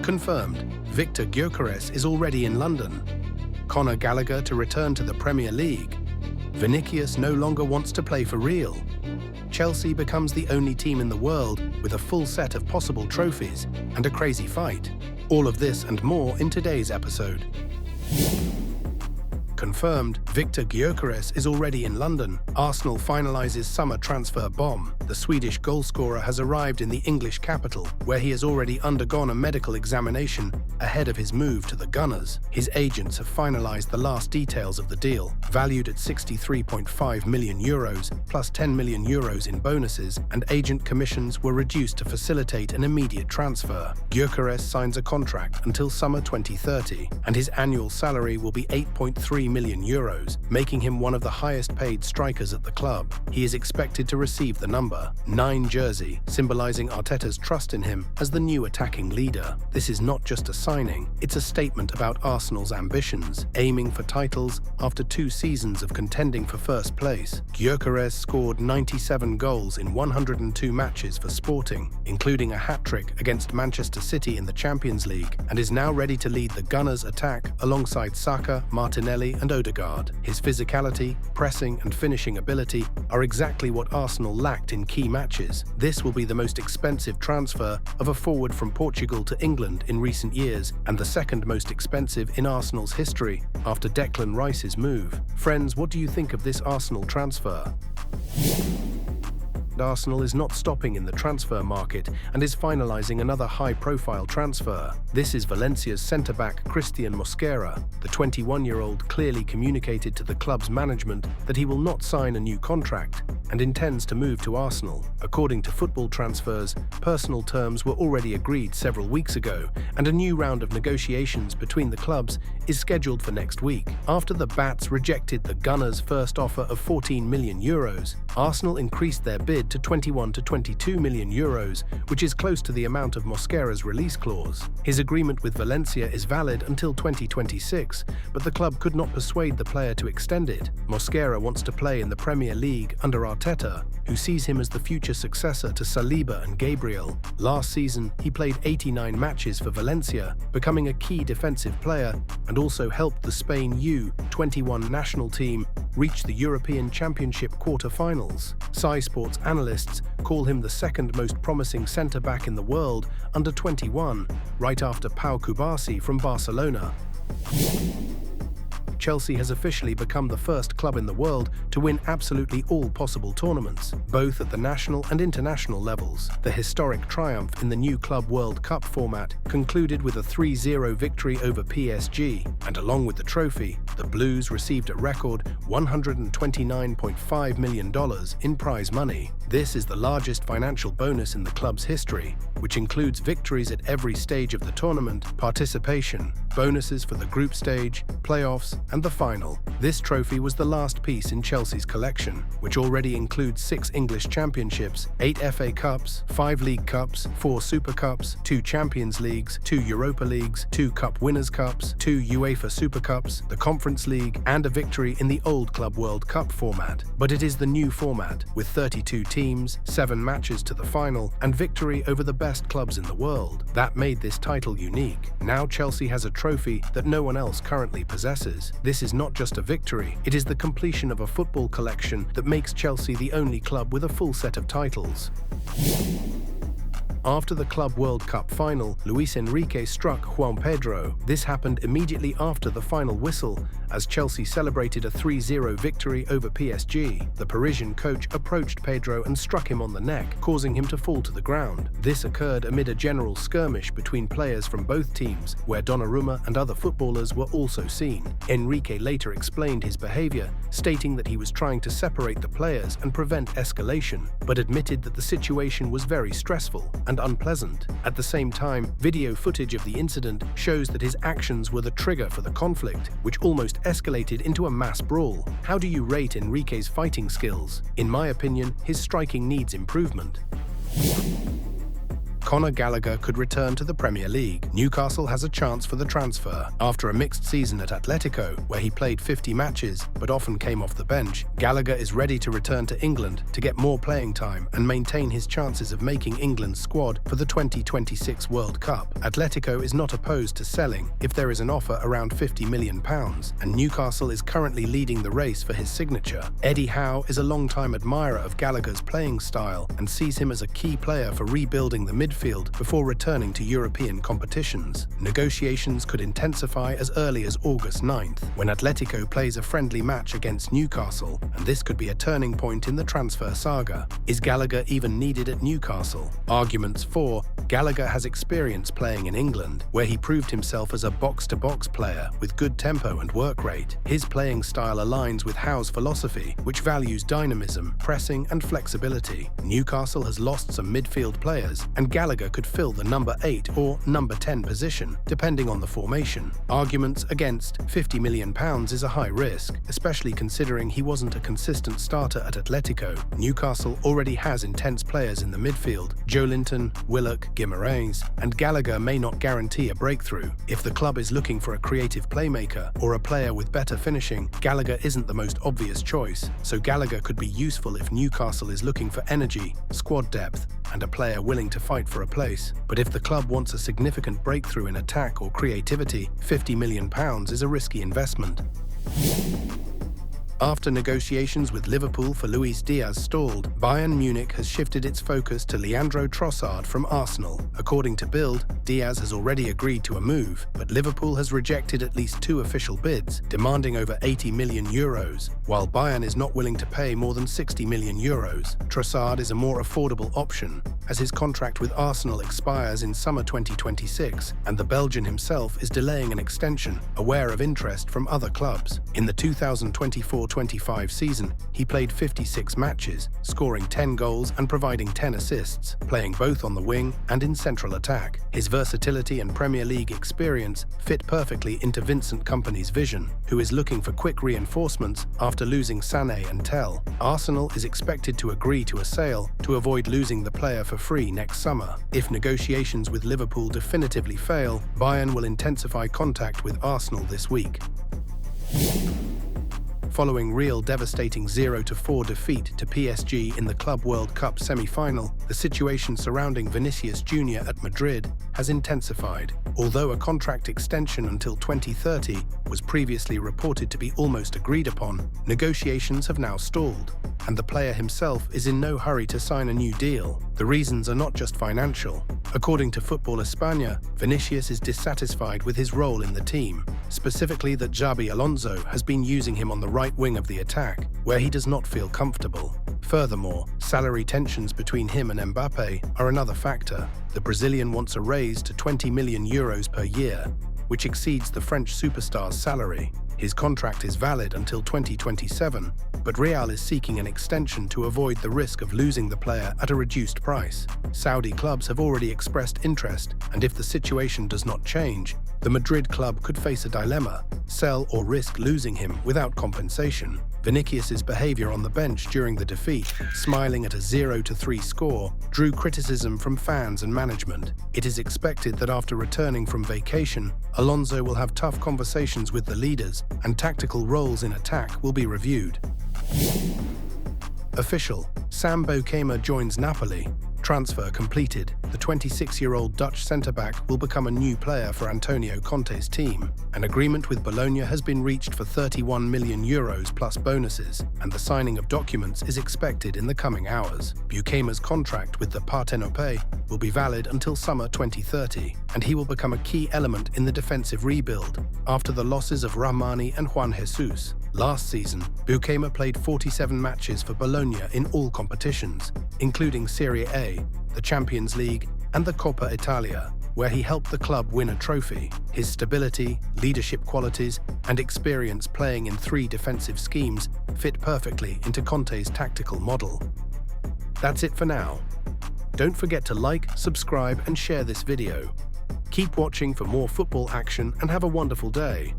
Confirmed, Victor Gyökeres is already in London. Conor Gallagher to return to the Premier League. Vinicius no longer wants to play for real. Chelsea becomes the only team in the world with a full set of possible trophies and a crazy fight. All of this and more in today's episode. Confirmed, Victor Gyökeres is already in London. Arsenal finalises summer transfer bomb. The Swedish goalscorer has arrived in the English capital, where he has already undergone a medical examination ahead of his move to the Gunners. His agents have finalised the last details of the deal, valued at €63.5 million, plus €10 million in bonuses, and agent commissions were reduced to facilitate an immediate transfer. Gyökeres signs a contract until summer 2030, and his annual salary will be €8.3 million, making him one of the highest-paid strikers at the club. He is expected to receive the number 9 jersey, symbolising Arteta's trust in him as the new attacking leader. This is not just a signing, it's a statement about Arsenal's ambitions, aiming for titles after 2 seasons of contending for first place. Gyökeres scored 97 goals in 102 matches for Sporting, including a hat-trick against Manchester City in the Champions League, and is now ready to lead the Gunners' attack alongside Saka, Martinelli and Odegaard. His physicality, pressing and finishing ability are exactly what Arsenal lacked in key matches. This will be the most expensive transfer of a forward from Portugal to England in recent years, and the second most expensive in Arsenal's history after Declan Rice's move. Friends, what do you think of this Arsenal transfer? Arsenal is not stopping in the transfer market and is finalising another high-profile transfer. This is Valencia's centre-back Christian Mosquera. The 21-year-old clearly communicated to the club's management that he will not sign a new contract and intends to move to Arsenal. According to Football Transfers, personal terms were already agreed several weeks ago, and a new round of negotiations between the clubs is scheduled for next week. After the Bats rejected the Gunners' first offer of €14 million, Arsenal increased their bid to 21 to €22 million, which is close to the amount of Mosquera's release clause. His agreement with Valencia is valid until 2026, but the club could not persuade the player to extend it. Mosquera wants to play in the Premier League under Arteta, who sees him as the future successor to Saliba and Gabriel. Last season, he played 89 matches for Valencia, becoming a key defensive player, and also helped the Spain U21 national team reach the European Championship quarter-finals. Sky Sports analysts call him the second most promising centre-back in the world under 21, right after Pau Cubarsí from Barcelona. Chelsea has officially become the first club in the world to win absolutely all possible tournaments, both at the national and international levels. The historic triumph in the new Club World Cup format concluded with a 3-0 victory over PSG, and along with the trophy, the Blues received a record $129.5 million in prize money. This is the largest financial bonus in the club's history, which includes victories at every stage of the tournament, participation, bonuses for the group stage, playoffs, and the final. This trophy was the last piece in Chelsea's collection, which already includes 6 English championships, 8 FA Cups, 5 League Cups, 4 Super Cups, 2 Champions Leagues, 2 Europa Leagues, 2 Cup Winners' Cups, 2 UEFA Super Cups, the Conference League, and a victory in the old Club World Cup format. But it is the new format, with 32 teams, 7 matches to the final, and victory over the best clubs in the world, that made this title unique. Now Chelsea has a trophy that no one else currently possesses. This is not just a victory, it is the completion of a football collection that makes Chelsea the only club with a full set of titles. After the Club World Cup final, Luis Enrique struck João Pedro. This happened immediately after the final whistle, as Chelsea celebrated a 3-0 victory over PSG. The Parisian coach approached Pedro and struck him on the neck, causing him to fall to the ground. This occurred amid a general skirmish between players from both teams, where Donnarumma and other footballers were also seen. Enrique later explained his behavior, stating that he was trying to separate the players and prevent escalation, but admitted that the situation was very stressful and unpleasant. At the same time, video footage of the incident shows that his actions were the trigger for the conflict, which almost escalated into a mass brawl. How do you rate Enrique's fighting skills? In my opinion, his striking needs improvement. Conor Gallagher could return to the Premier League. Newcastle has a chance for the transfer. After a mixed season at Atletico, where he played 50 matches but often came off the bench, Gallagher is ready to return to England to get more playing time and maintain his chances of making England's squad for the 2026 World Cup. Atletico is not opposed to selling if there is an offer around £50 million, and Newcastle is currently leading the race for his signature. Eddie Howe is a long-time admirer of Gallagher's playing style and sees him as a key player for rebuilding the midfield before returning to European competitions. Negotiations could intensify as early as August 9th, when Atletico plays a friendly match against Newcastle, and this could be a turning point in the transfer saga. Is Gallagher even needed at Newcastle? Arguments for: Gallagher has experience playing in England, where he proved himself as a box-to-box player with good tempo and work rate. His playing style aligns with Howe's philosophy, which values dynamism, pressing and flexibility. Newcastle has lost some midfield players, and Gallagher could fill the number 8 or number 10 position, depending on the formation. Arguments against £50 million is a high risk, especially considering he wasn't a consistent starter at Atletico. Newcastle already has intense players in the midfield: Joelinton, Willock, Gyökeres, and Gallagher may not guarantee a breakthrough. If the club is looking for a creative playmaker or a player with better finishing, Gallagher isn't the most obvious choice, so Gallagher could be useful if Newcastle is looking for energy, squad depth, and a player willing to fight for a place. But if the club wants a significant breakthrough in attack or creativity, £50 million is a risky investment. After negotiations with Liverpool for Luis Díaz stalled, Bayern Munich has shifted its focus to Leandro Trosard from Arsenal. According to Bild, Díaz has already agreed to a move, but Liverpool has rejected at least 2 official bids, demanding over €80 million, while Bayern is not willing to pay more than €60 million. Trossard is a more affordable option, as his contract with Arsenal expires in summer 2026, and the Belgian himself is delaying an extension, aware of interest from other clubs. In the 2024-25 season, he played 56 matches, scoring 10 goals and providing 10 assists, playing both on the wing and in central attack. His versatility and Premier League experience fit perfectly into Vincent Kompany's vision, who is looking for quick reinforcements after losing Sané and Tel. Arsenal is expected to agree to a sale to avoid losing the player for free next summer. If negotiations with Liverpool definitively fail, Bayern will intensify contact with Arsenal this week. Following Real's devastating 0-4 defeat to PSG in the Club World Cup semi-final, the situation surrounding Vinicius Jr. at Madrid has intensified. Although a contract extension until 2030 was previously reported to be almost agreed upon, negotiations have now stalled, and the player himself is in no hurry to sign a new deal. The reasons are not just financial. According to Football España, Vinicius is dissatisfied with his role in the team, specifically that Xabi Alonso has been using him on the right wing of the attack, where he does not feel comfortable. Furthermore, salary tensions between him and Mbappe are another factor. The Brazilian wants a raise to €20 million per year, which exceeds the French superstar's salary. His contract is valid until 2027, but Real is seeking an extension to avoid the risk of losing the player at a reduced price. Saudi clubs have already expressed interest, and if the situation does not change, the Madrid club could face a dilemma: sell or risk losing him without compensation. Vinicius's behavior on the bench during the defeat, smiling at a 0-3 score, drew criticism from fans and management. It is expected that after returning from vacation, Alonso will have tough conversations with the leaders, and tactical roles in attack will be reviewed. Official: Sam Beukema joins Napoli. Transfer completed. The 26-year-old Dutch centre-back will become a new player for Antonio Conte's team. An agreement with Bologna has been reached for €31 million plus bonuses, and the signing of documents is expected in the coming hours. Beukema's contract with the 𝗗𝗄𝗡 will be valid until summer 2030, and he will become a key element in the defensive rebuild after the losses of Rahmani and Juan Jesus. Last season, Beukema played 47 matches for Bologna in all competitions, including Serie A, the Champions League, and the Coppa Italia, where he helped the club win a trophy. His stability, leadership qualities, and experience playing in 3 defensive schemes fit perfectly into Conte's tactical model. That's it for now. Don't forget to like, subscribe, and share this video. Keep watching for more football action and have a wonderful day.